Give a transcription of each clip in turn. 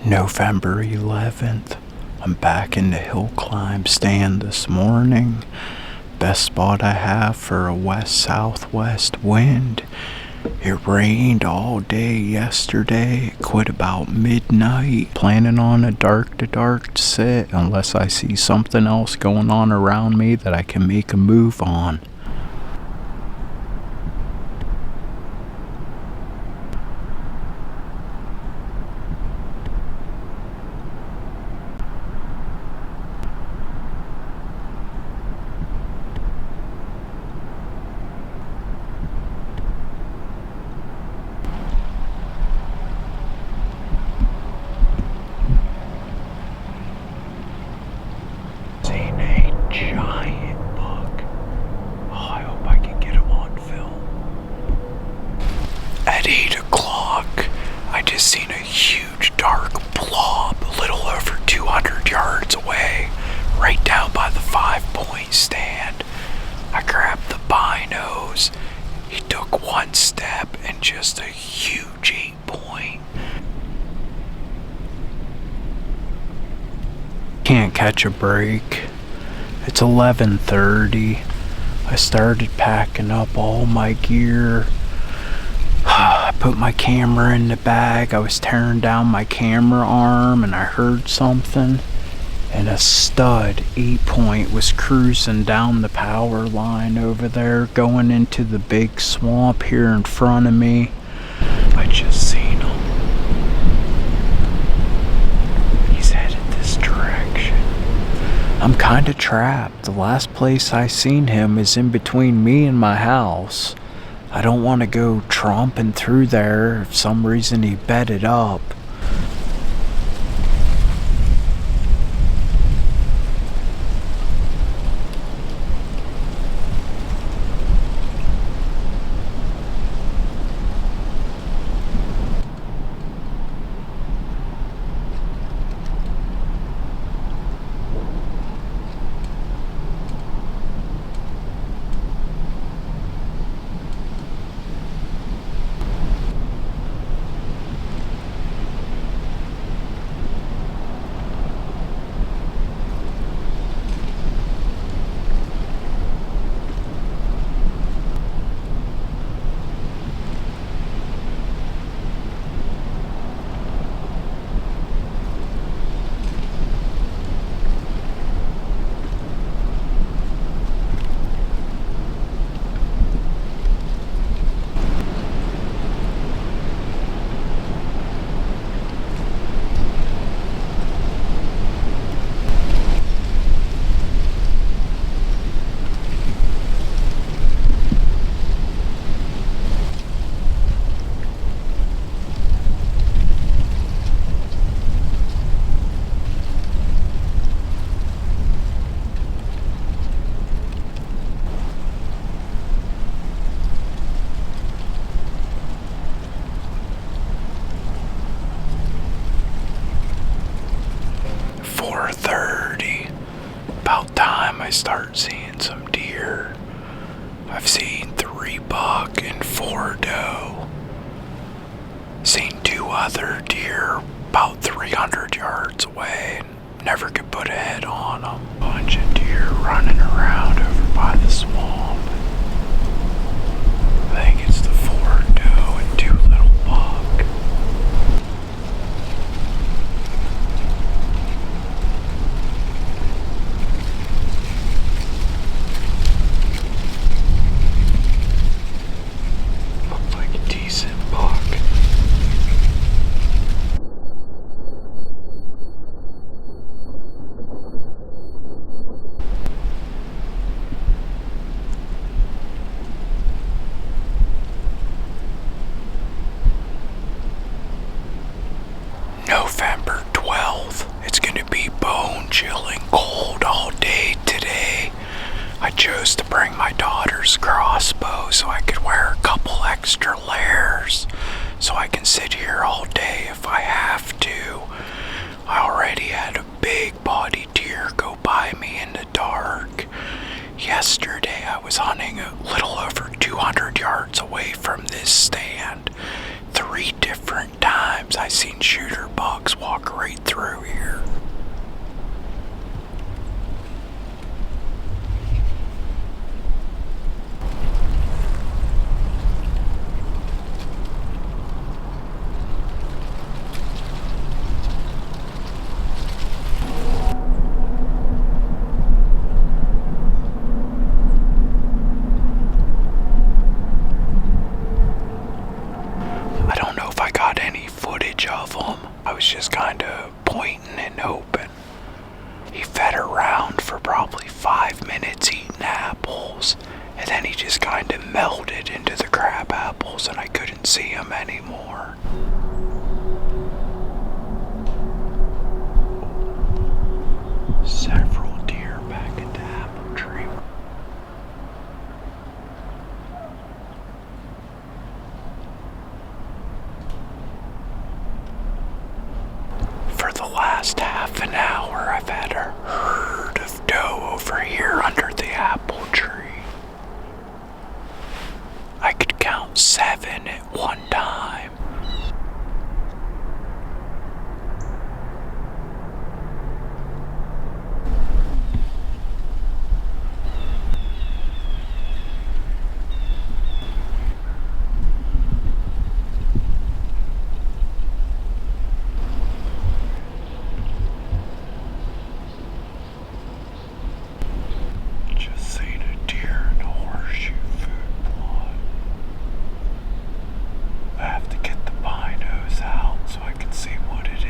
November 11th. I'm back in the hill climb stand this morning. Best spot I have for a west-southwest wind. It rained all day yesterday. It quit about midnight. Planning on a dark-to-dark sit unless I see something else going on around me that I can make a move on. Seen a giant buck. Oh, I hope I can get him on film. At 8 o'clock, I just seen a huge dark blob a little over 200 yards away, right down by the 5-point stand. I grabbed the binos. He took one step and just a huge 8-point. Can't catch a break. It's 11:30. I started packing up all my gear. I put my camera in the bag. I was tearing down my camera arm and I heard something. And a stud 8-point was cruising down the power line over there, going into the big swamp here in front of me. I just seen him. He's headed this direction. I'm kinda trapped. The last place I seen him is in between me and my house. I don't want to go tromping through there if some reason he bedded up. About time I start seeing some deer. I've seen 3 buck and 4 doe. Seen 2 other deer about 300 yards away and never could put a head on them. Bunch of deer running around over by the swamp. I think it's the 4 doe and 2 little buck. November 12th. It's gonna be bone-chilling cold all day today. I chose to bring my daughter's crossbow so I could wear a couple extra layers so I can sit here all day if I have to. I already had a big body deer go by me in the dark. Yesterday I was hunting a little over 200 yards away from this stand. 3 different times I seen shooter bucks walk right just kind of pointing and hoping. He fed around for probably 5 minutes eating apples, and then he just kind of melted into the crab apples and I couldn't see him anymore. Several deer back at the apple tree. For the last half an hour, I've had a herd of doe over here under the apple tree. I could count 7 at one time. Just seen a deer in a horseshoe food plot. I have to get the binos out so I can see what it is.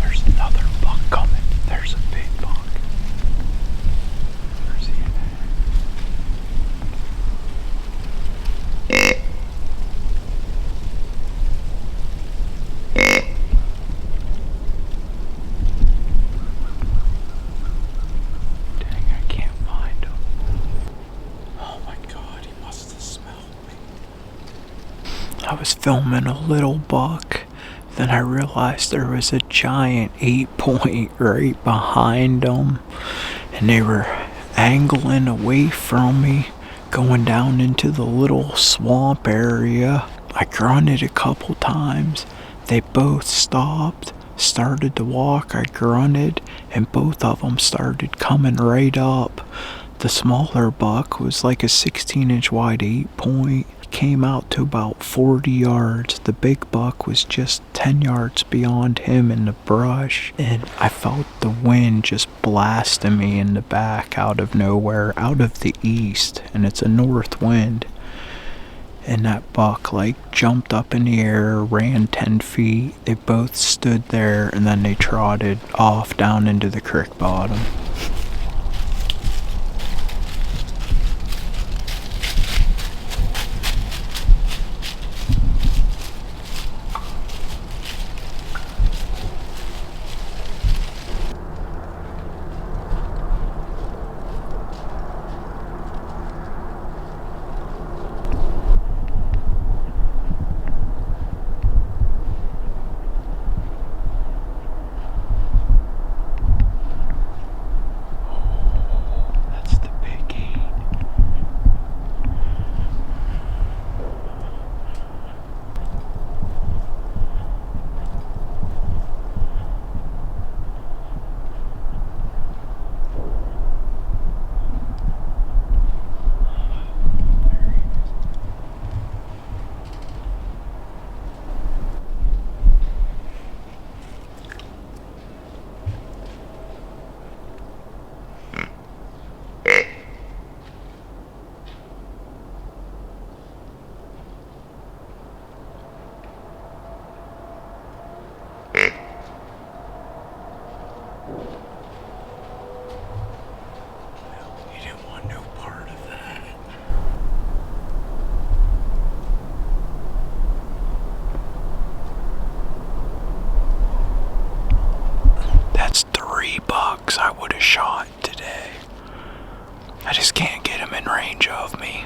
There's another buck coming. There's a big buck. Where's he at? Dang, I can't find him. Oh my god, he must have smelled me. I was filming a little buck. Then I realized there was a giant 8-point right behind them, and they were angling away from me, going down into the little swamp area. I grunted a couple times. They both stopped, started to walk. I grunted, and both of them started coming right up. The smaller buck was like a 16-inch wide 8-point. Came out to about 40 yards. The big buck was just 10 yards beyond him in the brush, and I felt the wind just blasting me in the back out of nowhere, out of the east, and it's a north wind. And that buck jumped up in the air, ran 10 feet. They both stood there, and then they trotted off down into the creek bottom. I would have shot today. I just can't get him in range of me.